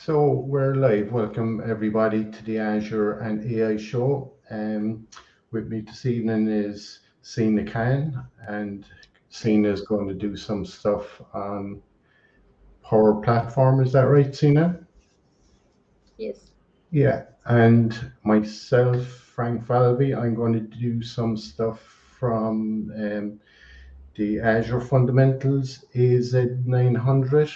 So we're live. Welcome everybody to the Azure and AI Show. With me this evening is Seena Khan, and Seena is going to do some stuff on Power Platform. Is that right, Seena? Yes. Yeah. And myself, Frank Falvey, I'm going to do some stuff from the Azure Fundamentals AZ900,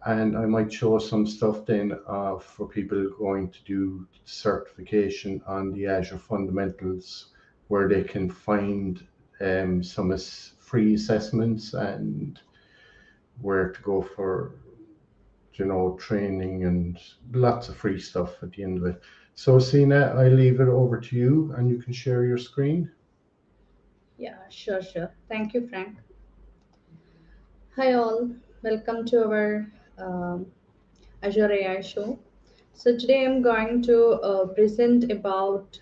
and I might show some stuff then for people going to do certification on the Azure Fundamentals, where they can find some free assessments and where to go for, training and lots of free stuff at the end of it. So, Sina, I leave it over to you, and you can share your screen. Yeah, sure. Thank you, Frank. Hi, all. Welcome to our Azure AI show. So today I'm going to present about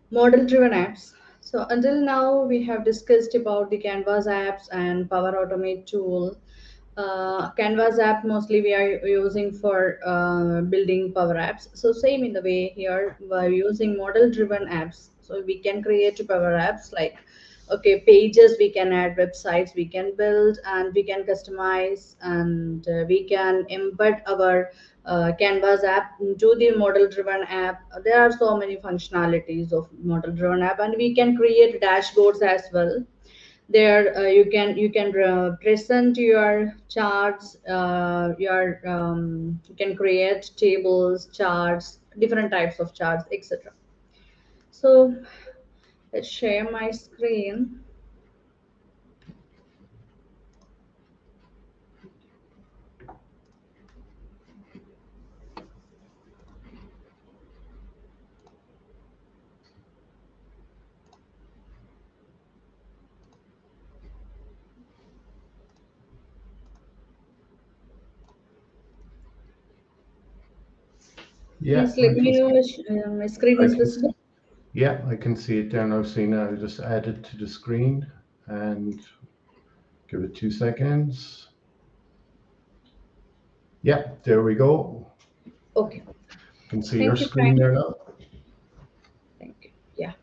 model-driven apps. So until now, we have discussed about the Canvas apps and Power Automate tool. Canvas app mostly we are using for building Power Apps. So same in the way here, we're using model-driven apps. So we can create Power Apps like okay pages, we can add websites, we can build and we can customize, and we can embed our Canvas app into the model driven app. There are so many functionalities of model driven app, and we can create dashboards as well. There you can present your charts, you can create tables, charts, different types of charts, etc. So let's share my screen. Yeah, Please let I me can know see. if my screen I is can visible. Yeah, I can see it there now, Sina. I'll just add it to the screen and give it 2 seconds. Yeah, there we go. Okay. You can see your Thank you, screen Frank. there now. Thank you. Yeah.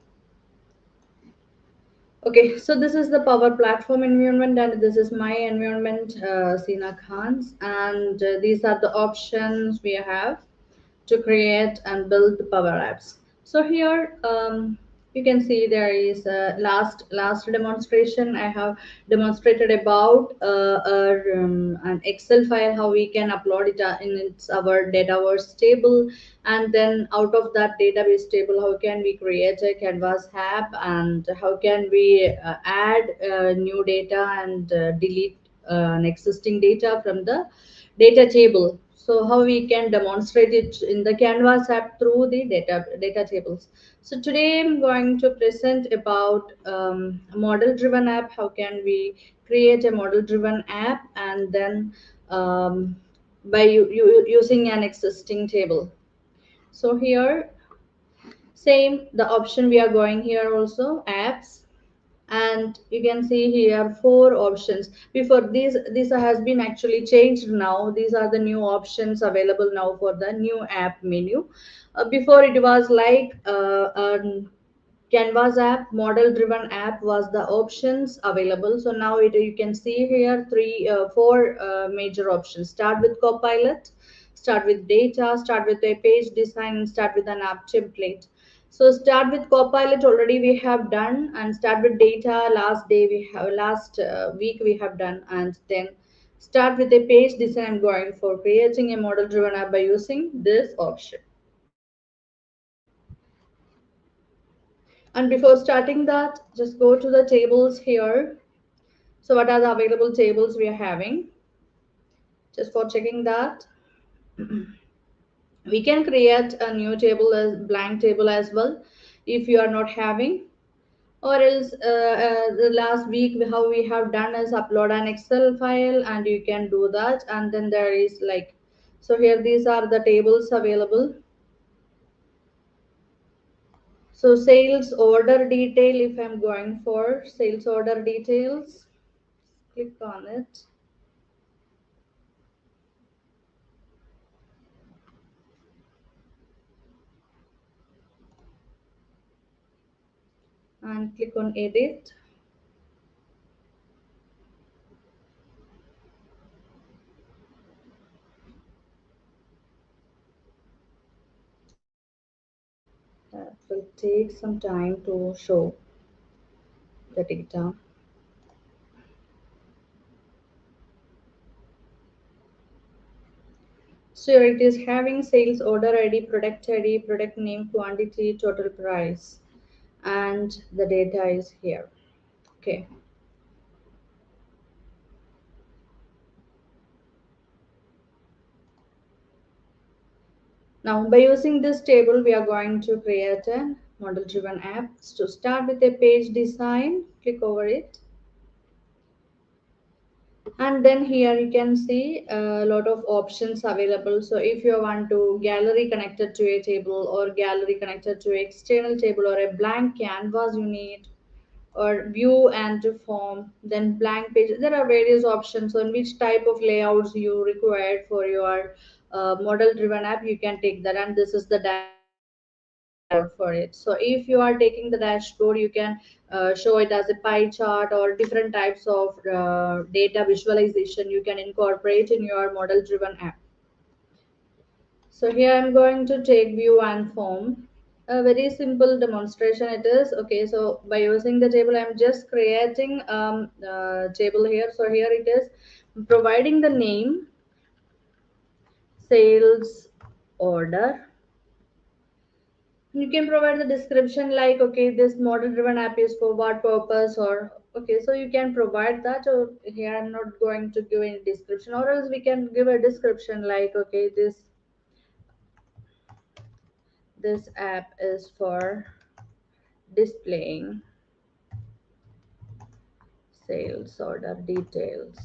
Okay, so this is the Power Platform environment, and this is my environment, Seena Khan's, and these are the options we have to create and build the Power Apps. So here you can see there is a last demonstration. I have demonstrated about an Excel file, how we can upload it in our Dataverse table, and then out of that database table, how can we create a Canvas app, and how can we add new data and delete an existing data from the data table. So how we can demonstrate it in the Canvas app through the data tables. So today I'm going to present about a model driven app. How can we create a model driven app, and then by using an existing table. So here same the option we are going here also apps, and you can see here four options. Before this has been actually changed. Now these are the new options available now for the new app menu. Before it was like Canvas app, model driven app was the options available. So now you can see here four major options. Start with Copilot, start with data, start with a page design, and start with an app template. So start with Copilot already we have done, and start with data last week we have done, and then start with a page design. I'm going for creating a model driven app by using this option. And before starting that, just go to the tables here. So what are the available tables we are having? Just for checking that, we can create a new table as blank table as well if you are not having, or else the last week how we have done is upload an Excel file and you can do that. And then there is like, so here these are the tables available. So sales order detail, if I'm going for sales order details, click on it. and click on edit. That will take some time to show the data. So it is having sales order ID, product name, quantity, total price, and the data is here. Okay. Now by using this table, we are going to create a model driven app. To start with a page design, click over it. And then here you can see a lot of options available. So if you want to gallery connected to a table, or gallery connected to external table, or a blank canvas you need, or view and to form, then blank page, there are various options on which type of layouts you required for your model driven app. You can take that, and this is the dashboard for it. So if you are taking the dashboard, you can show it as a pie chart, or different types of data visualization you can incorporate in your model driven app. So here I'm going to take view and form. A very simple demonstration it is. Okay, so by using the table, I'm just creating table here. So here it is, providing the name, sales order. You can provide the description like, okay, this model driven app is for what purpose, or okay, so you can provide that. Or here I'm not going to give any description, or else we can give a description like, okay, this app is for displaying sales order details.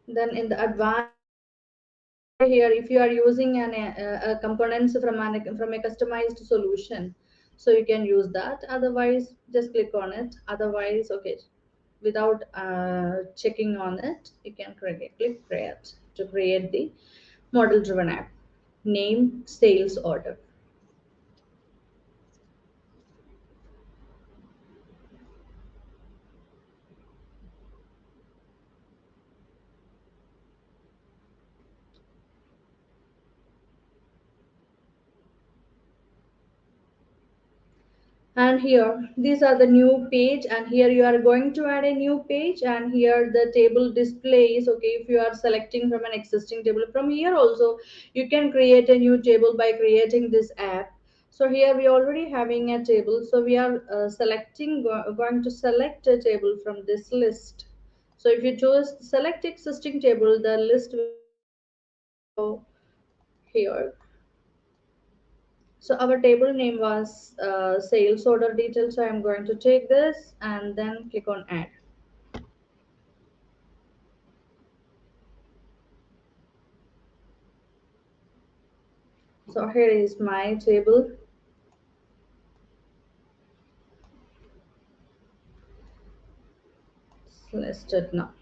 Then in the advanced here, if you are using a components from a customized solution, so you can use that. Otherwise, just click on it. Otherwise, okay, without checking on it, you can click create to create the model driven app. Name sales order. And here these are the new page, and here you are going to add a new page, and here the table displays. Okay, if you are selecting from an existing table, from here also you can create a new table by creating this app. So here we already having a table, so we are going to select a table from this list. So if you choose select existing table, the list will show here. So our table name was sales order details. So I'm going to take this and then click on add. So here is my table. It's listed now.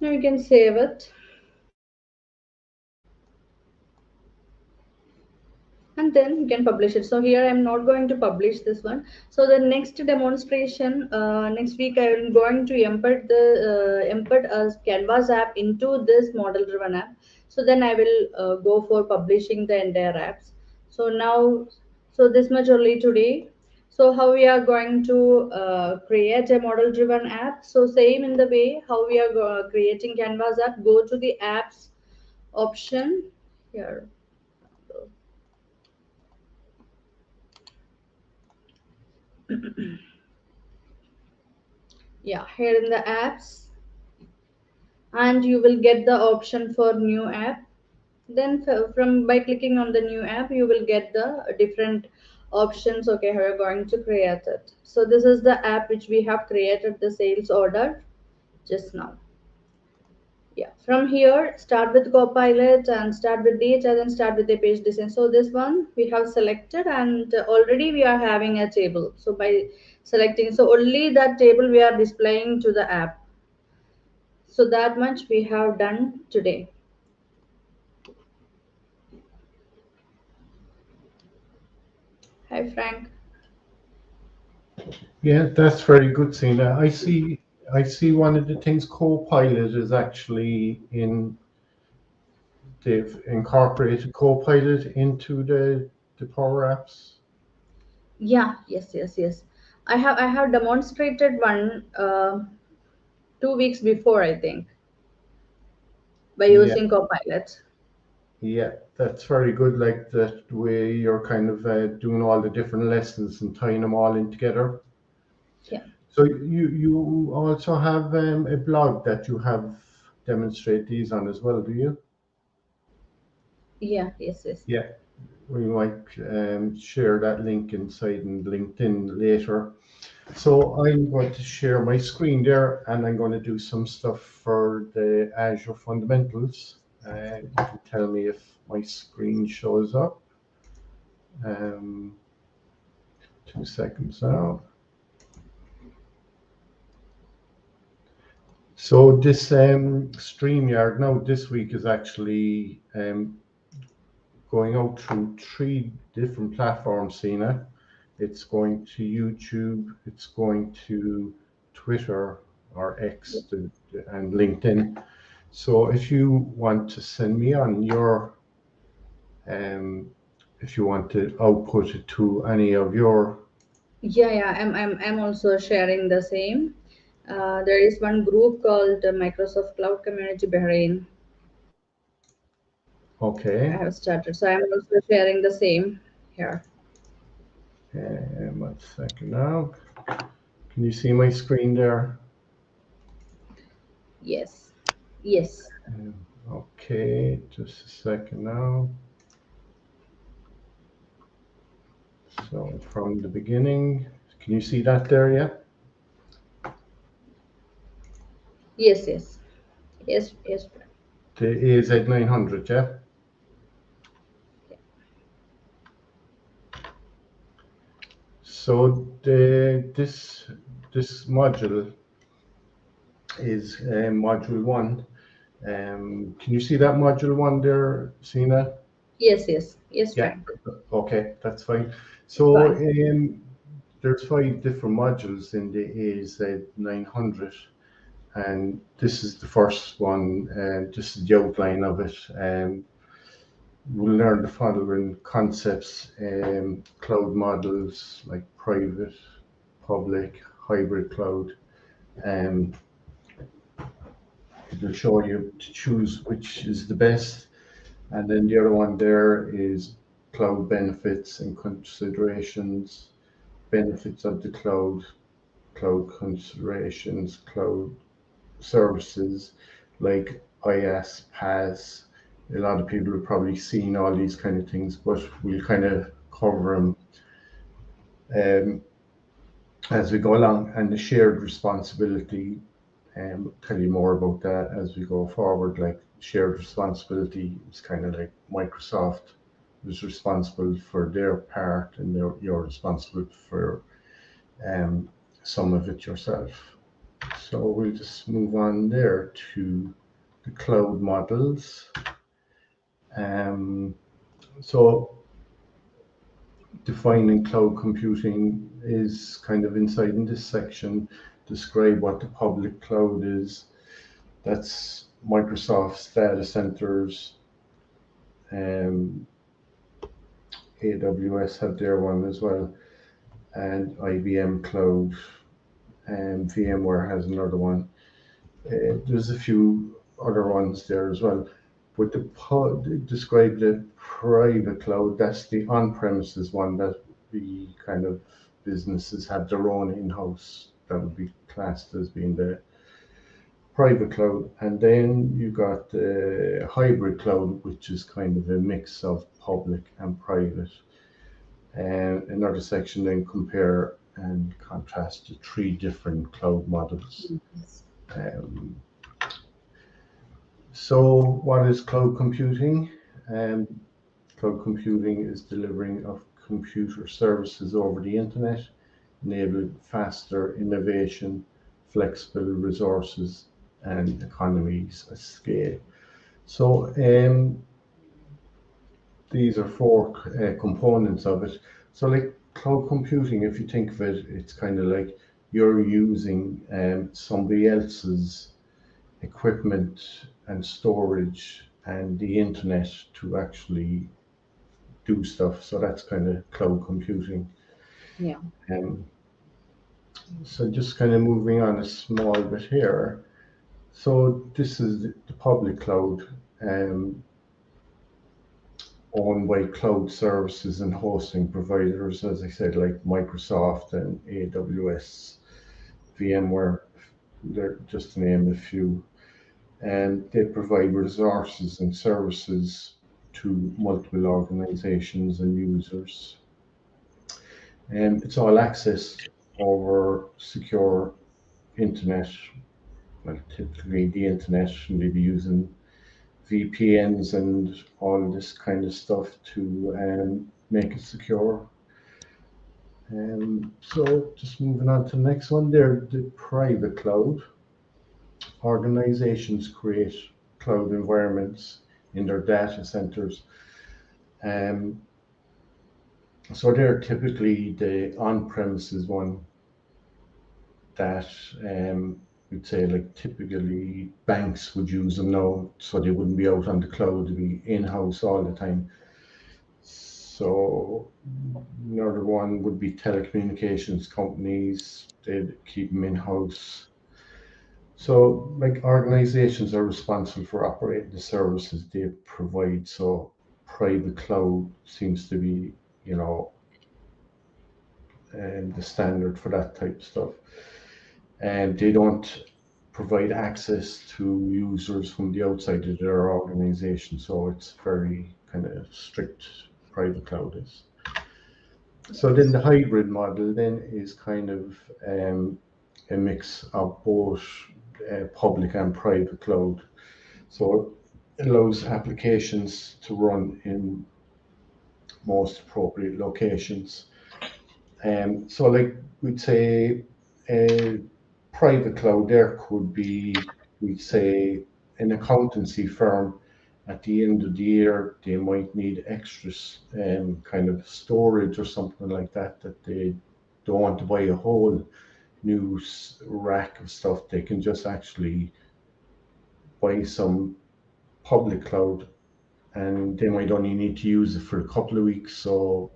Now you can save it. And then you can publish it. So here I'm not going to publish this one. So the next demonstration, next week I'm going to embed a canvas app into this model driven app. So then I will go for publishing the entire apps. So now, so this much only today. So how we are going to create a model driven app. So same in the way how we are creating canvas app, go to the apps option here. Yeah, here in the apps, and you will get the option for new app. Then from by clicking on the new app, you will get the different options. Okay, how you're going to create it. So this is the app which we have created the sales order just now. Yeah, from here start with Copilot and start with data, then start with the page design. So this one we have selected, and already we are having a table. So by selecting, so only that table we are displaying to the app. So that much we have done today. Hi Frank. Yeah, that's very good, Seena. I see one of the things Copilot is actually in. They've incorporated Copilot into the Power Apps. Yeah, yes. I have demonstrated one 2 weeks before, I think, by Yeah, using Copilot. yeah, that's very good. Like that way you're kind of doing all the different lessons and tying them all in together. Yeah, So you also have a blog that you have demonstrate these on as well, do you? yeah, yes. Yeah, we might share that link inside in LinkedIn later. So I'm going to share my screen there, and I'm going to do some stuff for the Azure fundamentals. You can tell me if my screen shows up. Um, 2 seconds now. So this StreamYard now this week is actually going out through 3 different platforms, Sina. It's going to YouTube, it's going to Twitter or X and LinkedIn. So if you want to send me on your, um, if you want to output it to any of your, yeah. I'm also sharing the same. There is one group called Microsoft Cloud Community Bahrain. I okay, have started, so I'm also sharing the same here. 1 second now. Can you see my screen there? Yes, yes, Okay, just a second now. So from the beginning, can you see that there yet? yes. The AZ900, yeah? So this module is module one. Can you see that module one there, Sina? Yes, Yeah. Frank. Okay, that's fine. It's So fine. there's 5 different modules in the AZ900, and this is the first one, and this is the outline of it. We'll learn the following concepts: cloud models like private, public, hybrid cloud. Um, it'll show you to choose which is the best. And then the other one there is cloud benefits and considerations, benefits of the cloud, cloud considerations, cloud services like IaaS, PaaS. A lot of people have probably seen all these kind of things, but we'll kind of cover them um, as we go along. And the shared responsibility, tell you more about that as we go forward. Like shared responsibility is kind of like Microsoft is responsible for their part, and you're responsible for um, some of it yourself. So we'll just move on there to the cloud models. Um, so defining cloud computing is kind of inside in this section. Describe what the public cloud is. That's Microsoft's data centers. Um, AWS have their one as well, and IBM Cloud. And VMware has another one. There's a few other ones there as well. But describe the private cloud. That's the on-premises one that the kind of businesses have their own in-house. That would be classed as being the private cloud, and then you got the hybrid cloud, which is kind of a mix of public and private. And another section then compare and contrast the three different cloud models. Um, so what is cloud computing? Um, Cloud computing is delivering of computer services over the internet, enabling faster innovation, flexible resources, and economies of scale. So these are four components of it. So like cloud computing, if you think of it, it's kind of like you're using somebody else's equipment and storage and the internet to actually do stuff. So that's kind of cloud computing. Yeah. Um, so just kind of moving on a small bit here. So this is the public cloud, um, owned by cloud services and hosting providers, as I said, like Microsoft and AWS, VMware, they're just to name a few. And they provide resources and services to multiple organizations and users. And it's all accessed over secure internet. Well, typically the internet, and they'd be using VPNs and all this kind of stuff to make it secure. So just moving on to the next one there, the private cloud. Organizations create cloud environments in their data centers. Um, so they're typically the on-premises one that we'd say like typically banks would use them now, so they wouldn't be out on the cloud, they'd be in-house all the time. So another one would be telecommunications companies, they'd keep them in-house. So like organizations are responsible for operating the services they provide. So private cloud seems to be, you know, the standard for that type of stuff. And they don't provide access to users from the outside of their organization. So it's very kind of strict, private cloud is. So then the hybrid model then is kind of a mix of both public and private cloud. So it allows applications to run in most appropriate locations. So like we'd say a private cloud there could be, we'd say, an accountancy firm. At the end of the year, they might need extra kind of storage or something like that, that they don't want to buy a whole new rack of stuff. They can just actually buy some public cloud, and they might only need to use it for a couple of weeks. So,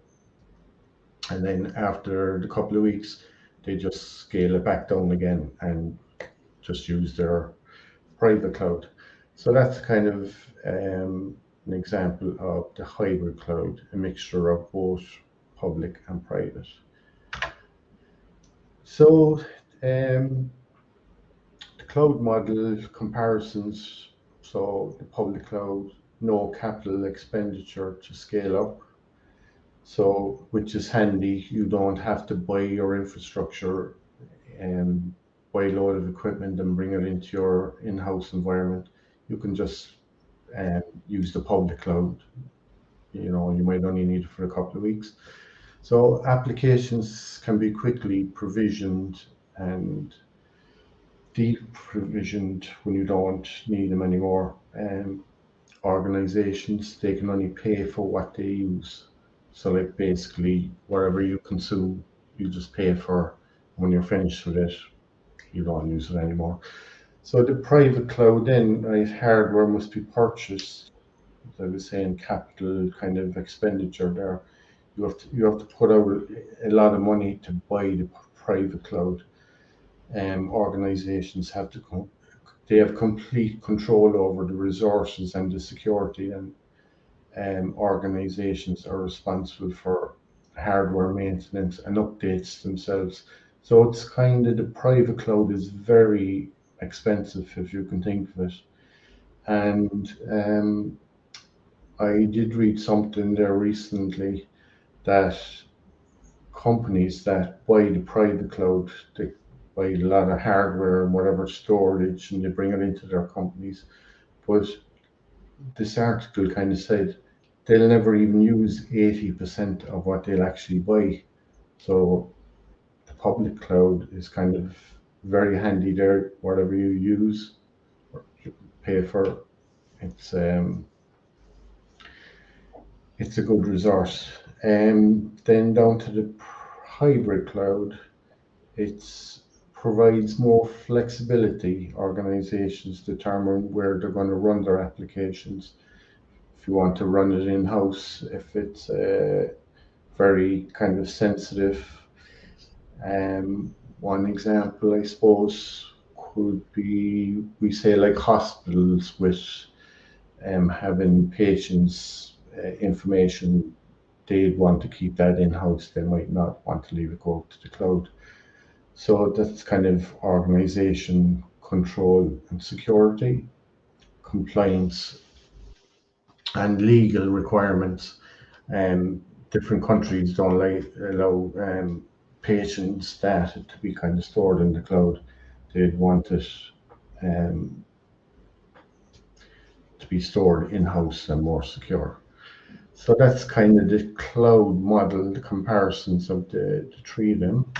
and then after the couple of weeks, they just scale it back down again and just use their private cloud. So that's kind of an example of the hybrid cloud, a mixture of both public and private. So the cloud model comparisons. So the public cloud, no capital expenditure to scale up. So which is handy. You don't have to buy your infrastructure and buy a load of equipment and bring it into your in-house environment. You can just use the public cloud. You know, you might only need it for a couple of weeks. So applications can be quickly provisioned and de-provisioned when you don't need them anymore. Organizations, they can only pay for what they use. So like basically whatever you consume, you just pay for. When you're finished with it, you don't use it anymore. So the private cloud then, right, hardware must be purchased. As I was saying, capital kind of expenditure there. You have to put out a lot of money to buy the private cloud. Organizations they have complete control over the resources and the security, and organizations are responsible for hardware maintenance and updates themselves. So it's kind of the private cloud is very expensive, if you can think of it. And I did read something there recently that companies that buy the private cloud, they buy a lot of hardware and whatever storage, and they bring it into their companies. But this article kind of said they'll never even use 80% of what they'll actually buy. So the public cloud is kind of very handy there. Whatever you use or you pay for, it's um, it's a good resource. Then down to the hybrid cloud, it provides more flexibility. Organizations determine where they're going to run their applications. If you want to run it in house, if it's very kind of sensitive. One example, I suppose, could be we say like hospitals with having patients' information, they'd want to keep that in house. They might not want to leave it go to the cloud. So that's kind of organization control and security, compliance, and legal requirements. Different countries don't allow patients' data to be kind of stored in the cloud. They'd want it um, to be stored in-house and more secure. So that's kind of the cloud model, the comparisons of the three of them.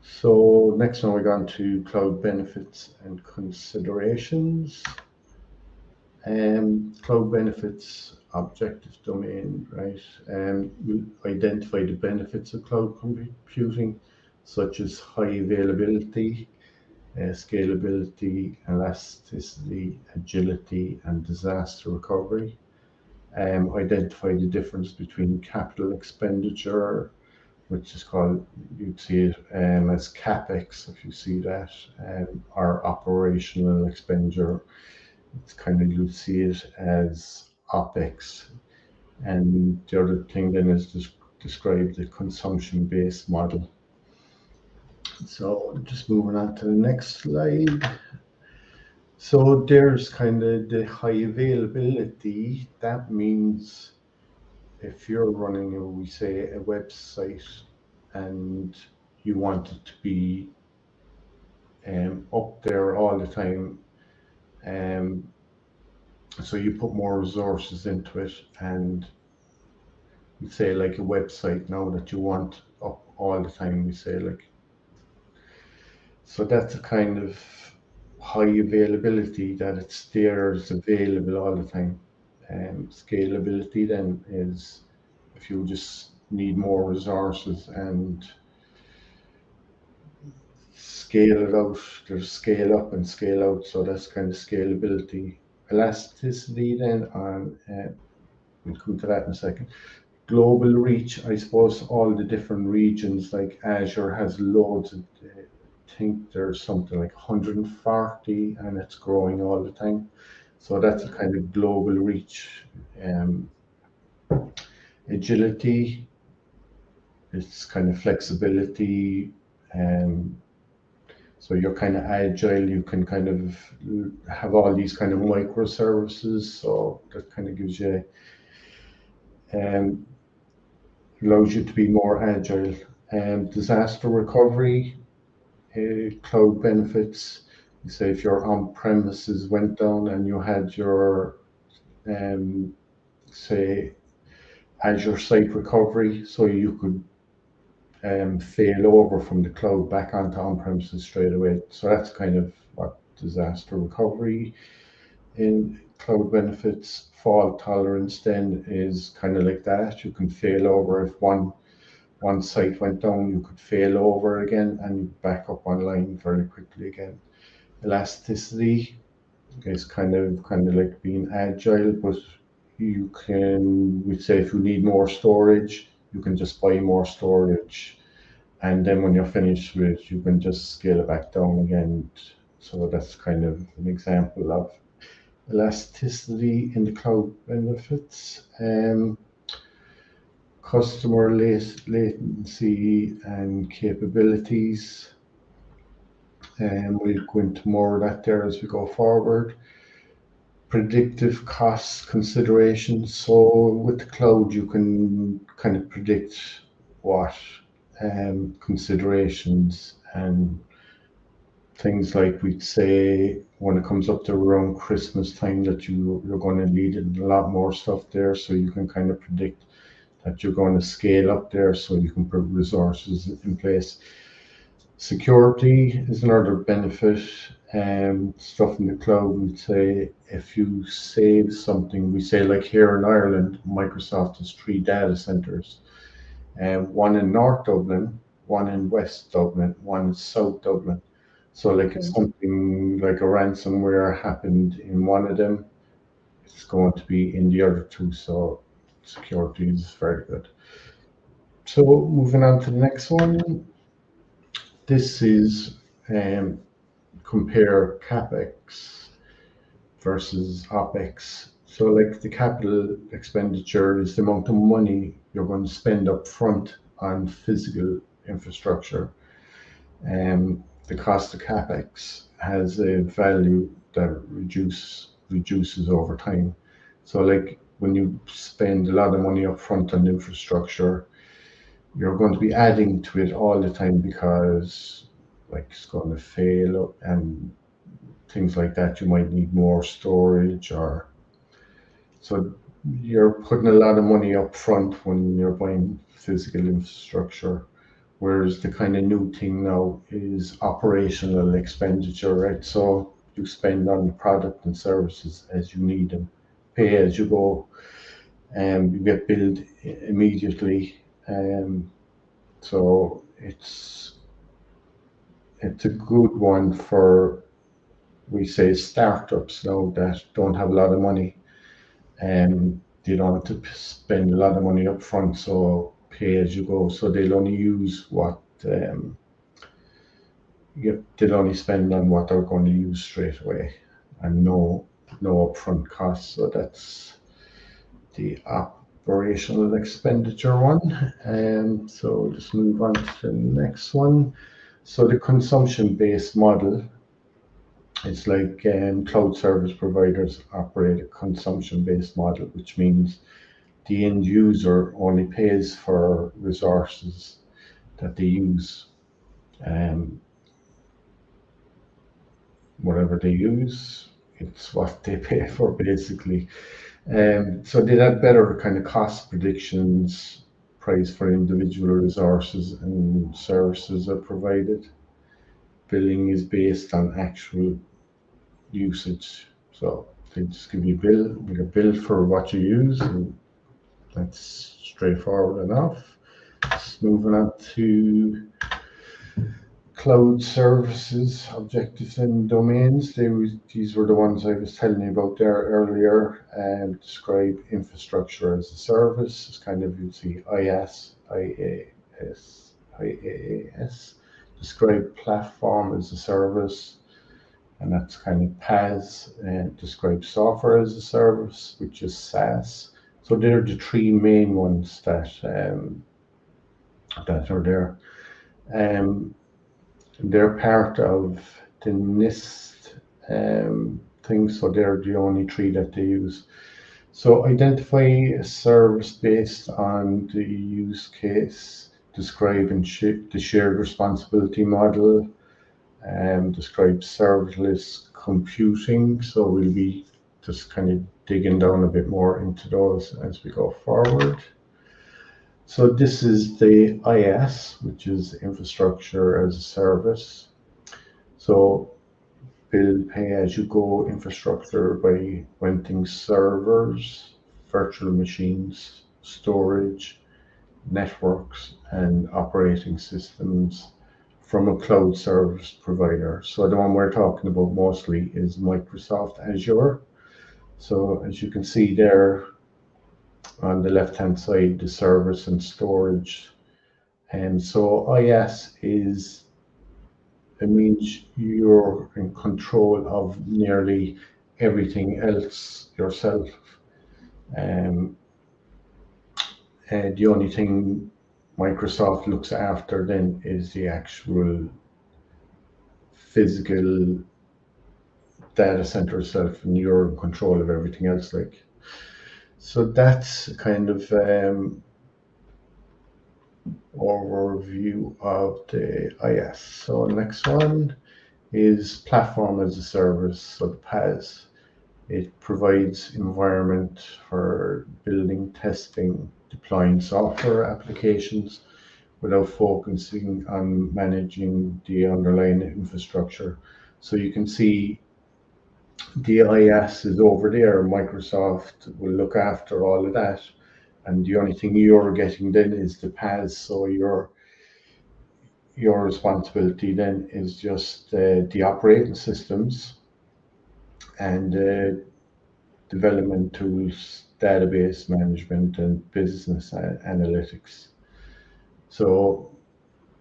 So next one we go on to cloud benefits and considerations. Cloud benefits, objective domain, right? We identify the benefits of cloud computing, such as high availability, scalability, elasticity, agility, and disaster recovery. Identify the difference between capital expenditure, which is called, you'd see it as CapEx, if you see that, or operational expenditure. It's kind of, you'd see it as OpEx. And the other thing then is describe the consumption-based model. So just moving on to the next slide. So there's kind of the high availability. That means if you're running, we say, a website and you want it to be up there all the time, um, so you put more resources into it, and we say like a website now that you want up all the time, we say like, so that's a kind of high availability, that it's there, it's available all the time. Scalability then is if you just need more resources and scale it out, there's scale up and scale out, so that's kind of scalability. Elasticity then on, we'll come to that in a second. Global reach, I suppose all the different regions, like Azure has loads of, I think there's something like 140 and it's growing all the time. So that's a kind of global reach. Agility, it's kind of flexibility. So you're kind of agile, you can kind of have all these kind of microservices. So that kind of gives you, allows you to be more agile. Disaster recovery, cloud benefits. You say if your on-premises went down and you had your, say, Azure site recovery, so you could fail over from the cloud back onto on-premises straight away. So that's kind of what disaster recovery in cloud benefits. Fault tolerance then is kind of like that. You can fail over if one site went down, you could fail over again and back up online very quickly again. Elasticity is kind of like being agile, but you can, we'd say if you need more storage, you can just buy more storage. And then when you're finished with it, you can just scale it back down again. So that's kind of an example of elasticity in the cloud benefits. Customer latency and capabilities. and we'll go into more of that there as we go forward. Predictive cost considerations. So with the cloud, you can kind of predict what considerations and things like we'd say when it comes up to around Christmas time that you're going to need a lot more stuff there, so you can kind of predict that you're going to scale up there, so you can put resources in place. Security is another benefit. Stuff in the cloud, we'd say if you save something, we say like here in Ireland, Microsoft has 3 data centers, one in North Dublin, one in West Dublin, one in South Dublin. So like if Okay. something like a ransomware happened in one of them, it's going to be in the other two. So security is very good. So moving on to the next one. This is um, compare CapEx versus OpEx. So like the capital expenditure is the amount of money you're going to spend up front on physical infrastructure. The cost of CapEx has a value that reduces over time. So like when you spend a lot of money up front on infrastructure, you're going to be adding to it all the time because like it's going to fail and things like that. You might need more storage or so you're putting a lot of money up front when you're buying physical infrastructure. Whereas the kind of new thing now is operational expenditure, right? So you spend on the product and services as you need them, pay as you go, and you get billed immediately. So it's a good one for we say startups now that don't have a lot of money and they don't have to spend a lot of money up front, so pay as you go. So they'll only use what they'll only spend on what they're going to use straight away, and no upfront costs. So that's the operational expenditure one. So just move on to the next one. So the consumption-based model is like cloud service providers operate a consumption-based model, which means the end user only pays for resources that they use. Um, Whatever they use, it's what they pay for basically. So they have better kind of cost predictions, price for individual resources and services are provided. Billing is based on actual usage. So they just give you a bill, you get a bill for what you use, and that's straightforward enough. Just moving on to cloud services, objectives and domains. These were the ones I was telling you about there earlier. And describe infrastructure as a service. It's kind of you'd see IaaS, IaaS. Describe platform as a service, and that's kind of PaaS. And describe software as a service, which is SaaS. So they're the three main ones that are there. Um, they're part of the NIST thing, so they're the only three that they use. So identify a service based on the use case, describe and the shared responsibility model, describe serverless computing. So we'll be just kind of digging down a bit more into those as we go forward. So this is the IaaS, which is infrastructure as a service. So build pay-as-you-go infrastructure by renting servers, virtual machines, storage, networks, and operating systems from a cloud service provider. So the one we're talking about mostly is Microsoft Azure. So as you can see there on the left-hand side, the servers and storage. And so IaaS is it means you're in control of nearly everything else yourself. Um, and the only thing Microsoft looks after then is the actual physical data center itself, and you're in control of everything else. Like, so that's kind of overview of the IS. So next one is platform as a service, so the PaaS. It provides environment for building, testing, deploying software applications without focusing on managing the underlying infrastructure. So you can see the IS is over there. Microsoft will look after all of that, and the only thing you're getting then is the PaaS. So your responsibility then is just the operating systems and development tools, database management, and business analytics. So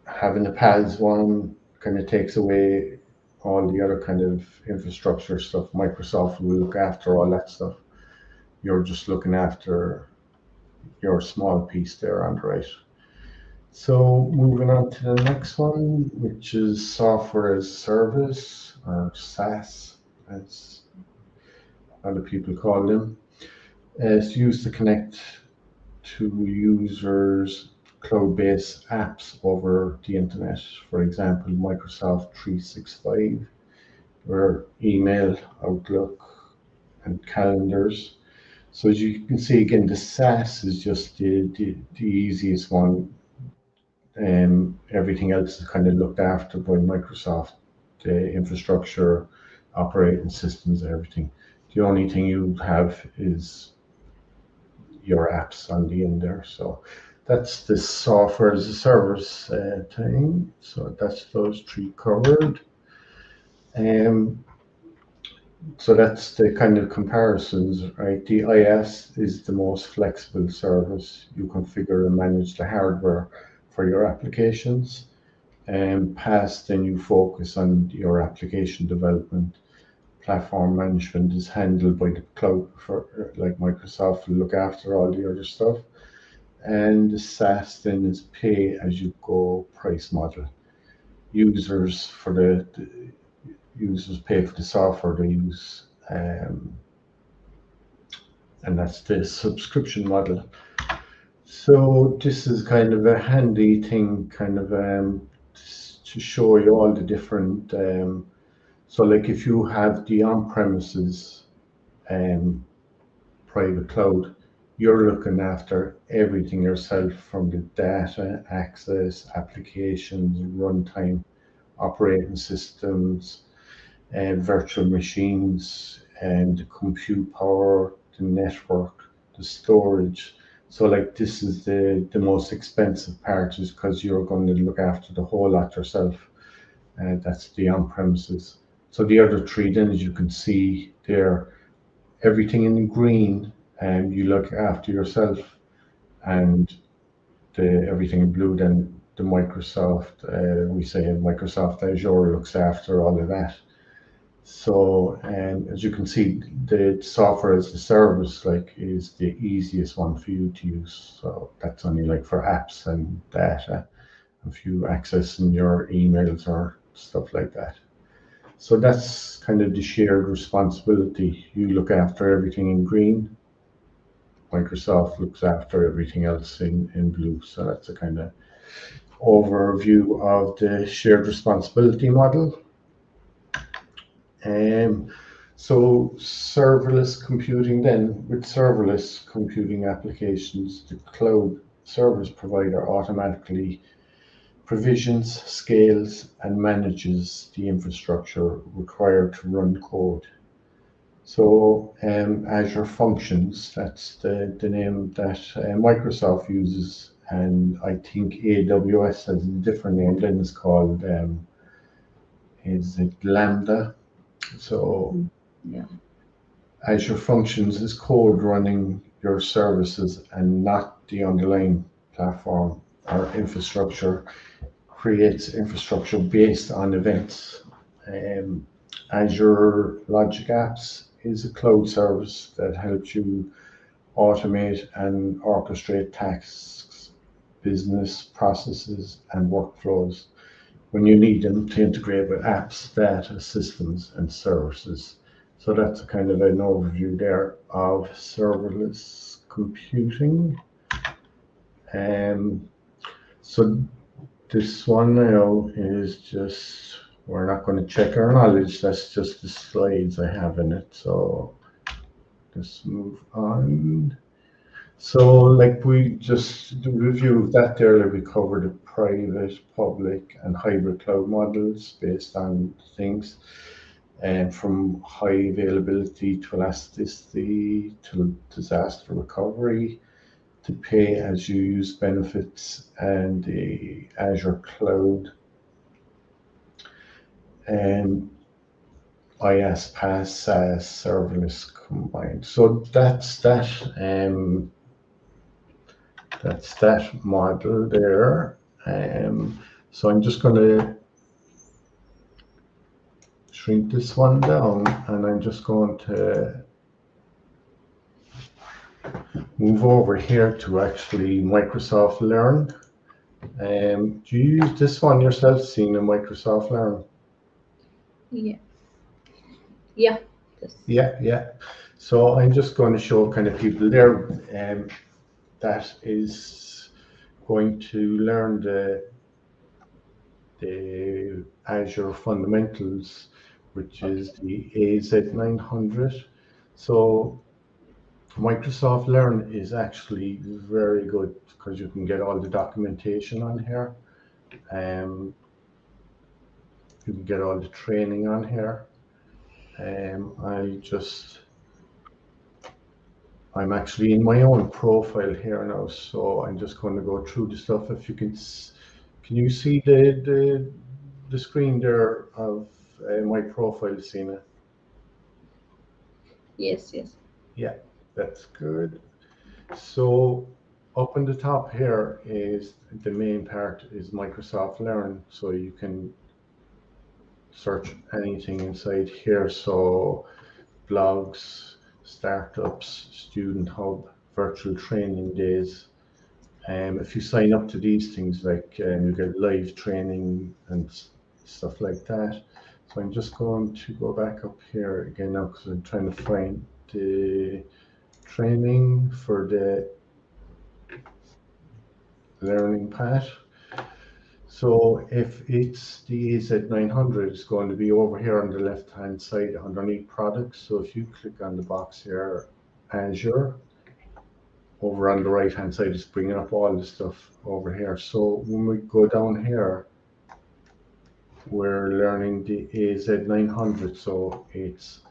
having a PaaS one kind of takes away all the other kind of infrastructure stuff. Microsoft will look after all that stuff. You're just looking after your small piece there on the right. So moving on to the next one, which is software as a service, or SaaS, as other people call them. It's used to connect to users' cloud-based apps over the internet. For example, Microsoft 365, or email, Outlook, and calendars. So as you can see again, the SaaS is just the easiest one. Everything else is kind of looked after by Microsoft, the infrastructure, operating systems, everything. The only thing you have is your apps on the end there. So that's the software as a service thing. So that's those three covered. Um, so that's the kind of comparisons, right? The IS is the most flexible service. You configure and manage the hardware for your applications. PaaS, then you focus on your application development. Platform management is handled by the cloud, for like Microsoft will look after all the other stuff. And the SaaS then is pay as you go price model. Users for the users pay for the software they use, and that's the subscription model. So this is kind of a handy thing, kind of to show you all the different. So like if you have the on-premises um, private cloud, you're looking after everything yourself from the data, access, applications, runtime, operating systems, and virtual machines, and the compute power, the network, the storage. So like this is the most expensive part, is because you're going to look after the whole lot yourself. And that's the on-premises. So the other three then, as you can see there, everything in green, and you look after yourself, and the everything in blue, then the Microsoft, we say Microsoft Azure looks after all of that. So, as you can see, the software as a service like is the easiest one for you to use. So that's only like for apps and data, if you accessing your emails or stuff like that. So that's kind of the shared responsibility. You look after everything in green. Microsoft looks after everything else in blue. So that's a kind of overview of the shared responsibility model. Um, so serverless computing then, with serverless computing applications, the cloud service provider automatically provisions, scales, and manages the infrastructure required to run code. So Azure Functions, that's the name that Microsoft uses, and I think AWS has a different name. Then it's called, is it Lambda? So Yeah. Azure Functions is code running your services and not the underlying platform or infrastructure. Creates infrastructure based on events. Um, Azure Logic Apps is a cloud service that helps you automate and orchestrate tasks, business processes, and workflows. when you need them to integrate with apps, data, systems, and services. So that's a kind of an overview there of serverless computing. So this one now is just, we're not going to check our knowledge, that's just the slides I have in it. So let's move on. So like we just do review of that there, like we covered the private, public, and hybrid cloud models based on things, and from high availability to elasticity to disaster recovery to pay as you use benefits and the Azure cloud and IaaS, PaaS, SaaS, serverless combined. So that's that. That's that model there. So I'm just going to shrink this one down, and I'm just going to move over here to actually Microsoft Learn. Do you use this one yourself, Seena, Microsoft Learn? Yeah. Yeah. Yeah. So I'm just going to show kind of people there that is going to learn the Azure fundamentals, which is the AZ900. So Microsoft Learn is actually very good because you can get all the documentation on here. You can get all the training on here. I'm actually in my own profile here now, so I'm just going to go through the stuff. If you can you see the screen there of my profile, Seena? Yes. Yeah, that's good. So up in the top here is the main part is Microsoft Learn, so you can search anything inside here. So blogs, startups, student hub, virtual training days. If you sign up to these things, like you get live training and stuff like that. So I'm just going to go back up here again now because I'm trying to find the training for the learning path. So if it's the AZ900, it's going to be over here on the left hand side underneath products. So if you click on the box here, Azure, over on the right hand side, it's bringing up all the stuff over here. So when we go down here, we're learning the AZ900. So it's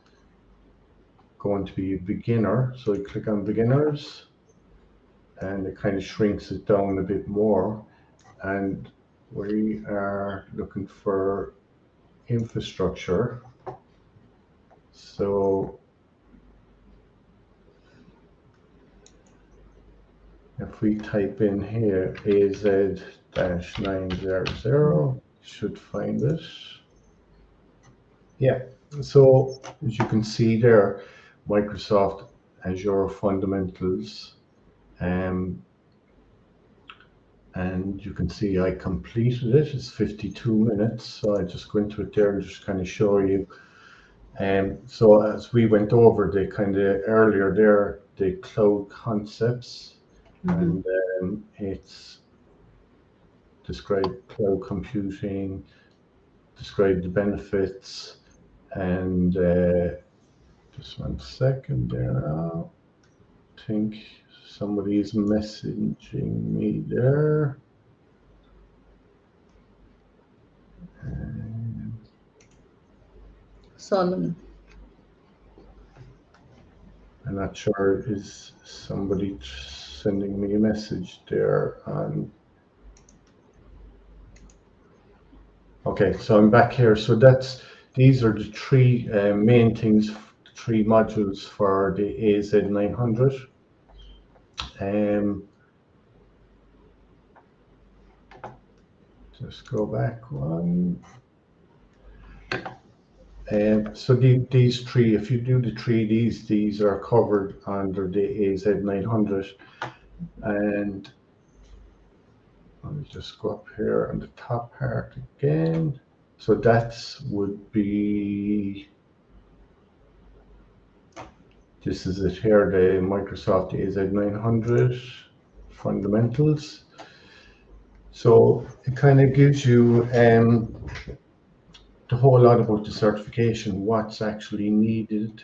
going to be a beginner. So you click on beginners and it kind of shrinks it down a bit more. And we are looking for infrastructure. So if we type in here AZ-900, should find it. Yeah, so as you can see there, Microsoft Azure Fundamentals, and you can see I completed it. It's 52 minutes, so I just go into it there and just kind of show you. So as we went over the kind of earlier there, the cloud concepts, and it's described cloud computing, described the benefits, and just 1 second there now. I think somebody is messaging me there. Solomon. I'm not sure, is somebody sending me a message there on. Okay, so I'm back here. So these are the three main things, three modules for the AZ900. Just go back one. So these three, if you do the three, these are covered under the AZ900. And let me just go up here on the top part again. So that would be, this is it here, the Microsoft AZ900 fundamentals. So it kind of gives you the whole lot about the certification, what's actually needed,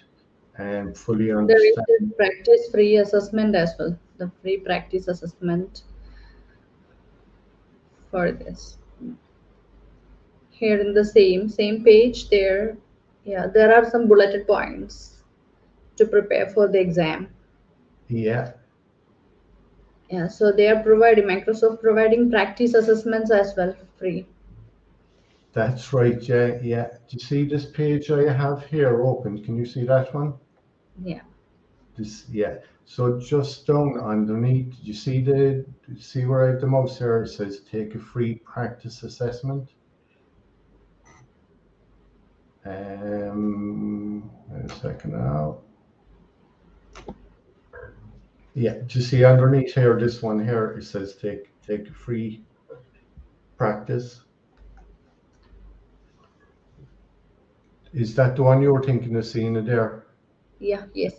and fully There is understand. this practice free assessment as well, the free practice assessment for this. Here in the same page there, yeah, there are some bulleted points to prepare for the exam. Yeah, Yeah, so they are providing, Microsoft providing practice assessments as well, free. that's right. Yeah, yeah. Do you see this page I have here open? Can you see that one? Yeah. This, yeah. So just down underneath, did you see see where I have the mouse here? It says take a free practice assessment. Wait a second now. Yeah, do you see underneath here, this one here, it says take a free practice. Is that the one you were thinking of seeing it there? Yeah, yes.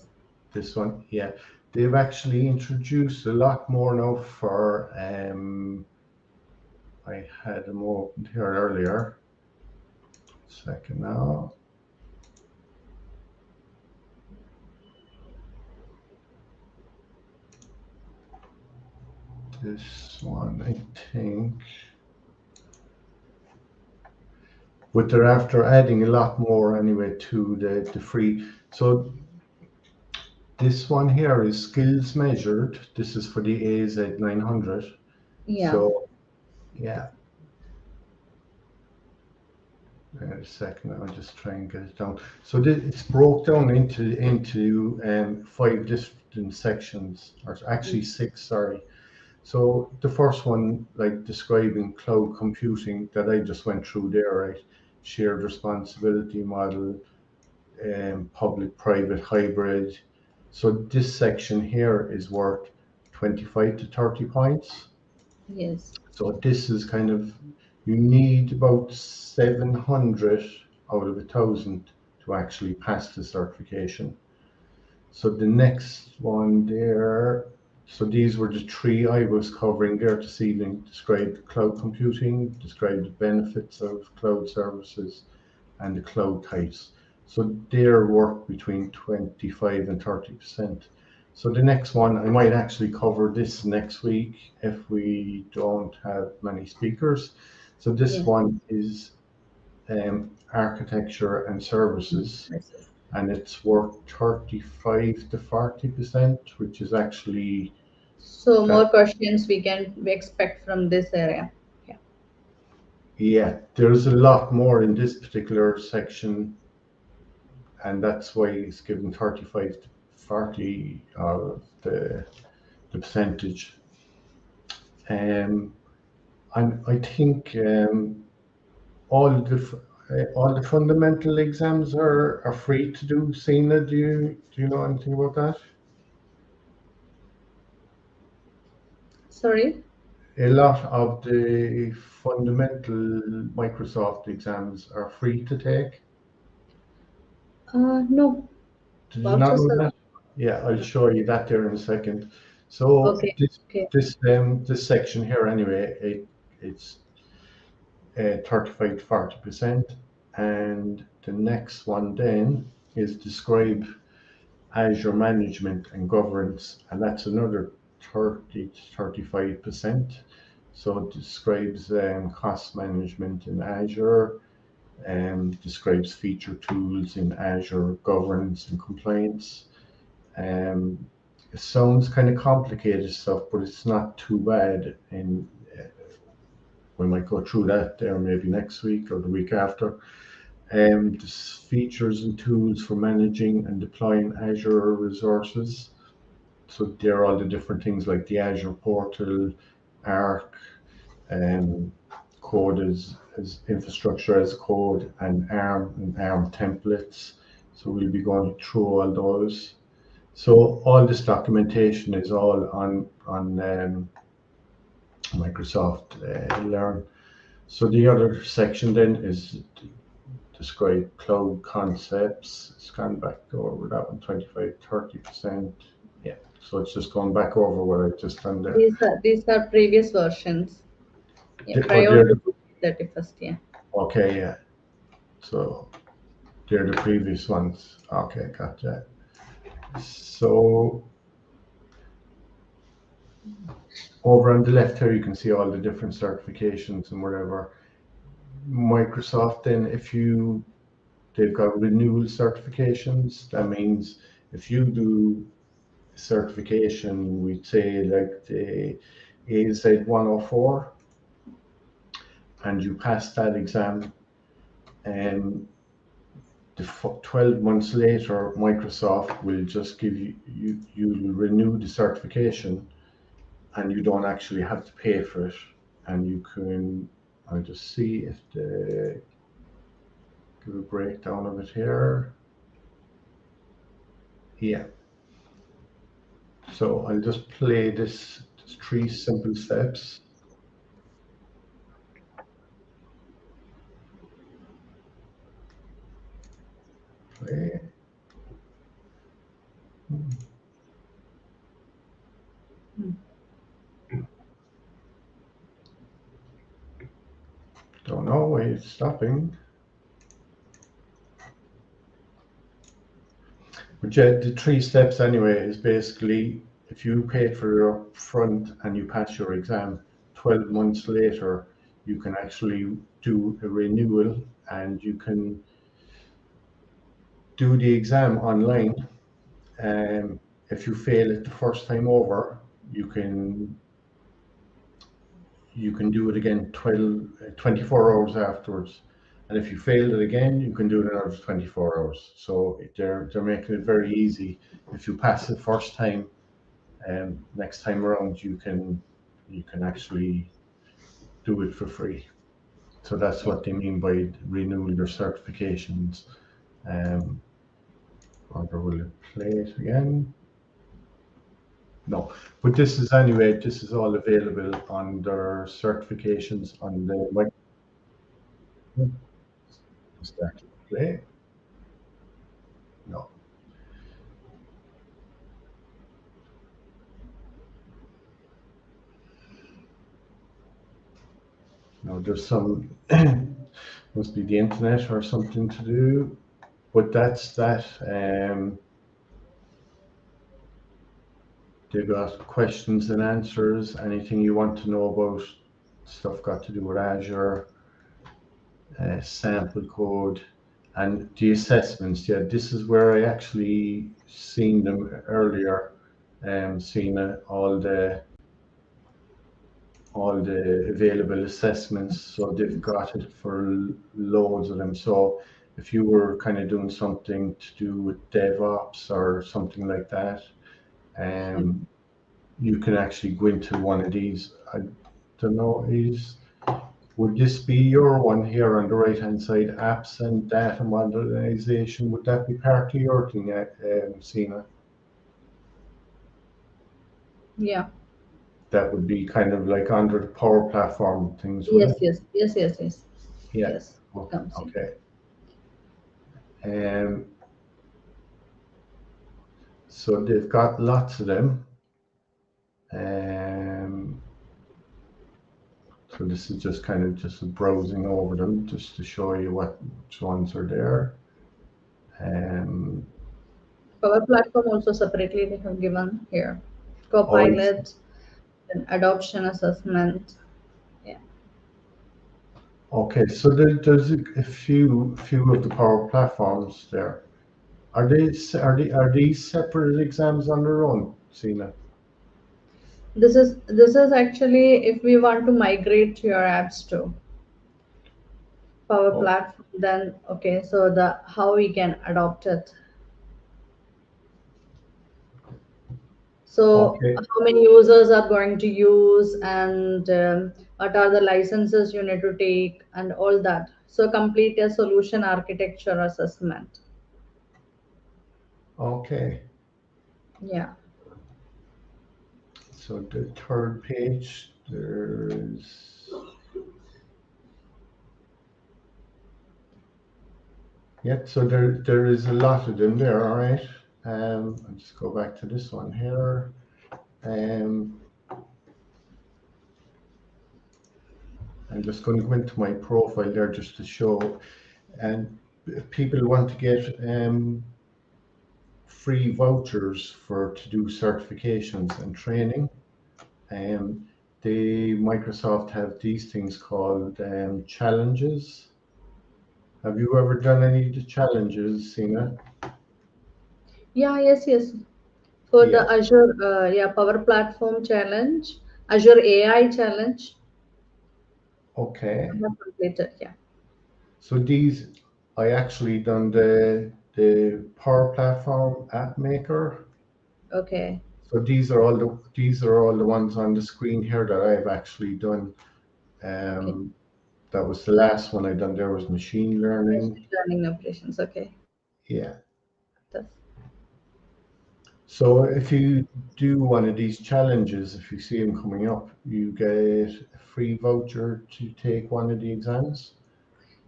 This one, yeah. They've actually introduced a lot more now for I had them opened here earlier. Second now. This one, I think. But they're after adding a lot more anyway to the free. So this one here is skills measured. This is for the AZ900. Yeah. So yeah, wait a second, I'll just try and get it down. So it's broke down into 5 different sections, or actually 6, sorry. So the first one, like describing cloud computing that I just went through there, right? Shared responsibility model, public, private, hybrid. So this section here is worth 25 to 30 points. Yes. So this is kind of, you need about 700 out of 1,000 to actually pass the certification. So the next one there, so these were the 3 I was covering there this evening. Describe cloud computing, describe the benefits of cloud services, and the cloud types. So they're work between 25 and 30%. So the next one, I might actually cover this next week if we don't have many speakers. So this Yeah. one is architecture and services, Yes. and it's worth 35 to 40%, which is actually So that. more questions we expect from this area. Yeah. Yeah, there's a lot more in this particular section, and that's why it's given 35 to 40 of the percentage. And I think all the fundamental exams are free to do. Seena, do you know anything about that? Sorry? A lot of the fundamental Microsoft exams are free to take. No. Did you not know Vouchers are. that? Yeah, I'll show you that there in a second. So Okay. Okay. this section here anyway, it's 35 to 40%, and the next one then is describe Azure management and governance, and that's another 30 to 35%. So it describes cost management in Azure, describes feature tools in Azure, governance and compliance. It sounds kind of complicated stuff, but it's not too bad. And we might go through that there maybe next week or the week after. Just features and tools for managing and deploying Azure resources. So there are all the different things like the Azure portal, Arc, um, code as infrastructure as code, and ARM templates. So we'll be going through all those. So all this documentation is all on Microsoft Learn. So the other section then is describe cloud concepts. It's gone back over that one, 25, 30%. Yeah, so it's just going back over what I just done there. These are previous versions. Yeah, Oh, prior they're to 31st. Yeah. okay, yeah. So they're the previous ones. Okay, gotcha. So over on the left here, you can see all the different certifications and whatever. Microsoft, then, they've got renewal certifications. That means if you do certification, we'd say like the AZ 104, and you pass that exam, and 12 months later, Microsoft will just give you'll renew the certification, and you don't actually have to pay for it. And you can, I'll just see if the, give a breakdown of it here. Yeah. So I'll just play this 3 simple steps. Play. Don't know why it's stopping. But yeah, the 3 steps anyway is basically if you paid for it up front and you pass your exam, 12 months later, you can actually do a renewal, and you can do the exam online. If you fail it the first time over, you can do it again 24 hours afterwards. And if you failed it again, you can do it another 24 hours. So they're making it very easy. If you pass it first time, next time around you can actually do it for free. So that's what they mean by renewing your certifications. Um, or will it play it again? No, but this is anyway. This is all available on their certifications on the web. Start to play. No, no. There's some must be the internet or something to do. But that's that. They've got questions and answers. Anything you want to know about stuff got to do with Azure, sample code, and the assessments. Yeah, this is where I actually seen them earlier. Seen all the available assessments. So they've got it for loads of them. So if you were kind of doing something to do with DevOps or something like that, um, you can actually go into one of these. I don't know, would this be your one here on the right hand side, apps and data modernization? Would that be part of your thing, Seena? Yeah. That would be kind of like under the Power Platform things, would Yes, it? yes, yes, yes, yes. Yeah. Yes. Oh, Comes in. okay. Um, so they've got lots of them. Um, so this is just kind of just browsing over them just to show you which ones are there. Um, Power Platform also separately they have given here. oh, Copilot and adoption assessment. Yeah. okay. So there's a few of the Power Platforms there. Are these separate exams on their own, Sina? This is actually if we want to migrate your apps to Power Oh, Platform, then okay, so the how we can adopt it. So okay, how many users are going to use, and what are the licenses you need to take and all that. So complete a solution architecture assessment. okay. Yeah. So the third page, There's, yeah, so there is a lot of them there, all right. I'll just go back to this one here. I'm just going to go into my profile there just to show, and if people want to get free vouchers to do certifications and training, um, Microsoft have these things called challenges. Have you ever done any of the challenges, Seena? Yeah, yes, yes. For the Yeah. Azure, yeah, Power Platform Challenge, Azure AI Challenge, I Okay. have completed. Yeah. So these, I actually done the Power Platform App Maker. Okay. So these are all the ones on the screen here that I've actually done. Okay. Um, that was the last one I done. There was machine learning. Machine learning operations. Okay. Yeah. That's, So if you do one of these challenges, if you see them coming up, you get a free voucher to take one of the exams.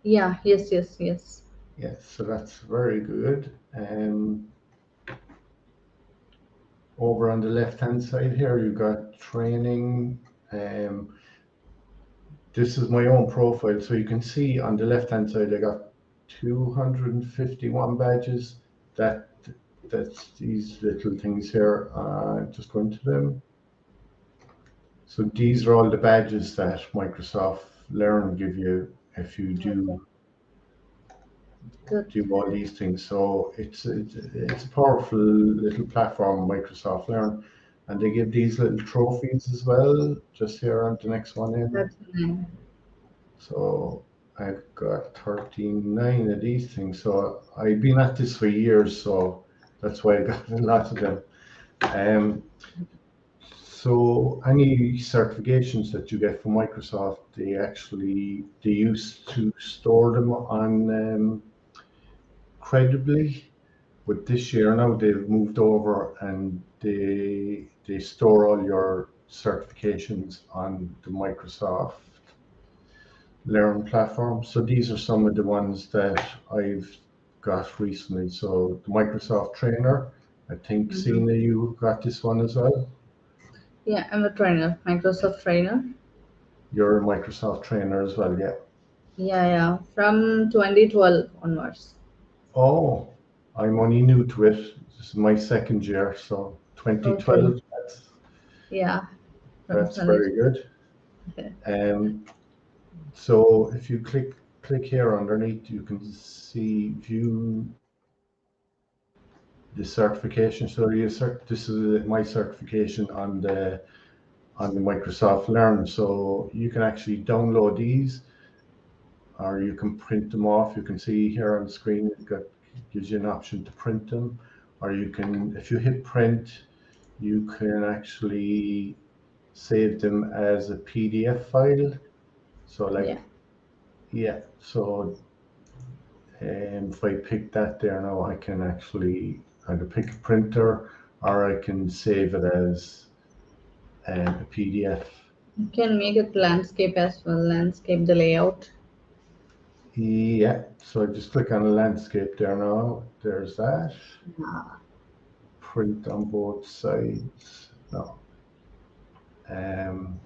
yeah. Yes. Yes. Yes. Yeah, so that's very good. Over on the left-hand side here, you got training. Um, this is my own profile, so you can see on the left-hand side, I got 251 badges. That that's these little things here. Just go into them. So these are all the badges that Microsoft Learn give you if you Okay. Good. do all these things. So it's a powerful little platform, Microsoft Learn, and they give these little trophies as well. Just here on the next one in. That's nice. So I've got 39 of these things. So I've been at this for years, so that's why I got a lot of them. Um, So any certifications that you get from Microsoft, they used to store them on Credibly, but this year now they've moved over and they store all your certifications on the Microsoft Learn platform. So these are some of the ones that I've got recently. So the Microsoft Trainer, I think Hmm. Seena, you got this one as well. Yeah, I'm a trainer, Microsoft trainer. You're a Microsoft Trainer as well, yeah. Yeah, yeah. From 2012 onwards. Oh, I'm only new to it. This is my second year, so Okay. 2012. Yeah, from That's very 2012. good. Um, so if you click here underneath, you can see view the certification. So this is my certification on the Microsoft Learn. So you can actually download these, or you can print them off. You can see here on the screen gives you an option to print them, or you can, if you hit print, you can actually save them as a PDF file. So Yeah. like, yeah, so if I pick that there now, I can actually either pick a printer or I can save it as a PDF. You can make it landscape as well, landscape the layout. Yeah, so I just click on the landscape there now. There's that. Yeah. Print on both sides. No. Um,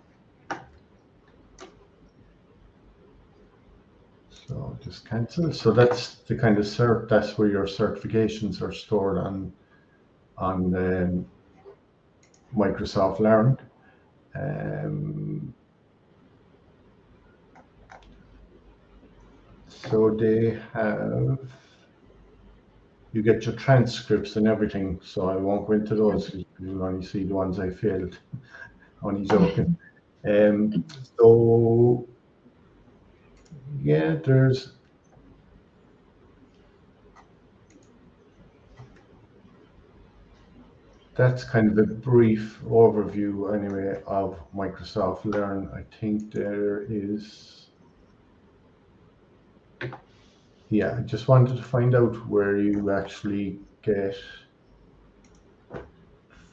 so just cancel. So that's the kind of that's where your certifications are stored on Microsoft Learn. Um, so they have, you get your transcripts and everything. So I won't go into those because you'll only see the ones I failed. Only joking. Um, so yeah, that's kind of a brief overview anyway of Microsoft Learn. I think there is, yeah, I just wanted to find out where you actually get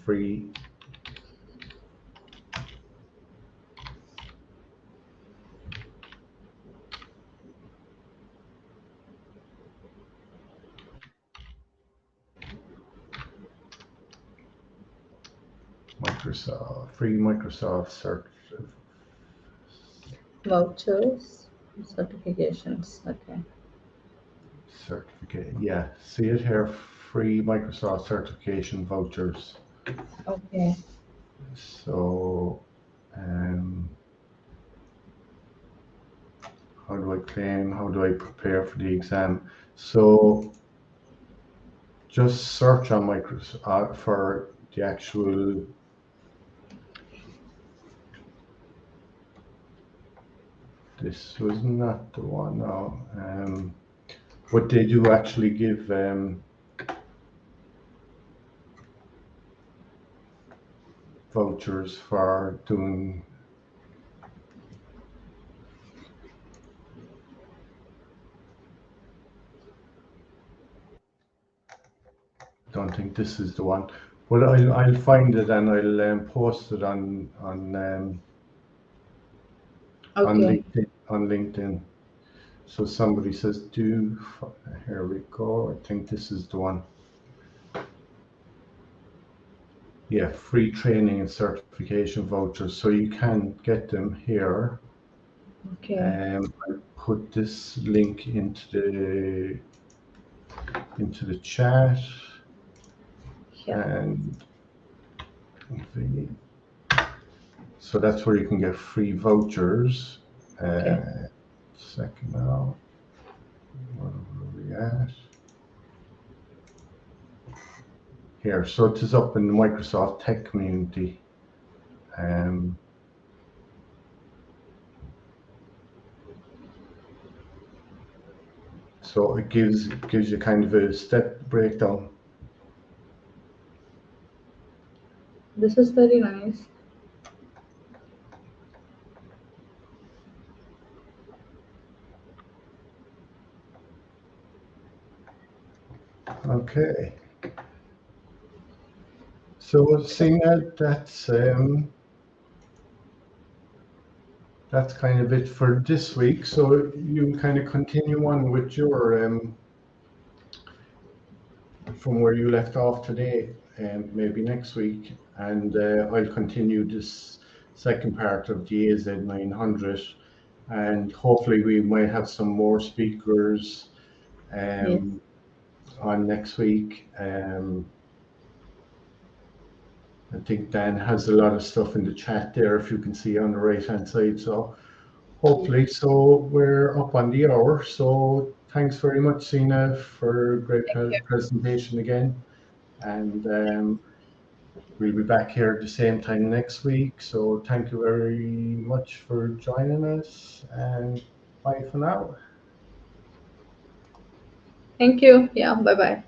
free. free Microsoft Vouchers, certifications. Okay. certificate. Yeah, see it here, free Microsoft certification vouchers. Okay. So, how do I claim? How do I prepare for the exam? So, just search on Microsoft for the actual. This was not the one. No. But they do actually give vouchers for doing. Don't think this is the one. Well, I'll find it and I'll post it on Okay. LinkedIn. On LinkedIn. So somebody says, "Do." Here we go. I think this is the one. Yeah, free training and certification vouchers. So you can get them here. Okay. I put this link into the chat, Yeah. and so that's where you can get free vouchers. Okay. Second now, where are we at? Here, so it is up in the Microsoft Tech community. So it gives you kind of a step breakdown. This is very nice. Okay. So Seena, that's kind of it for this week. So you kind of continue on with your from where you left off today, and maybe next week, and I'll continue this second part of the AZ900, and hopefully we might have some more speakers Yes. on next week. I think Dan has a lot of stuff in the chat there, if you can see on the right hand side. So Yes. hopefully, so we're up on the hour. So thanks very much, Seena, for a great Thank you. presentation again. And we'll be back here at the same time next week. So thank you very much for joining us, and bye for now. Thank you. Yeah. Bye bye.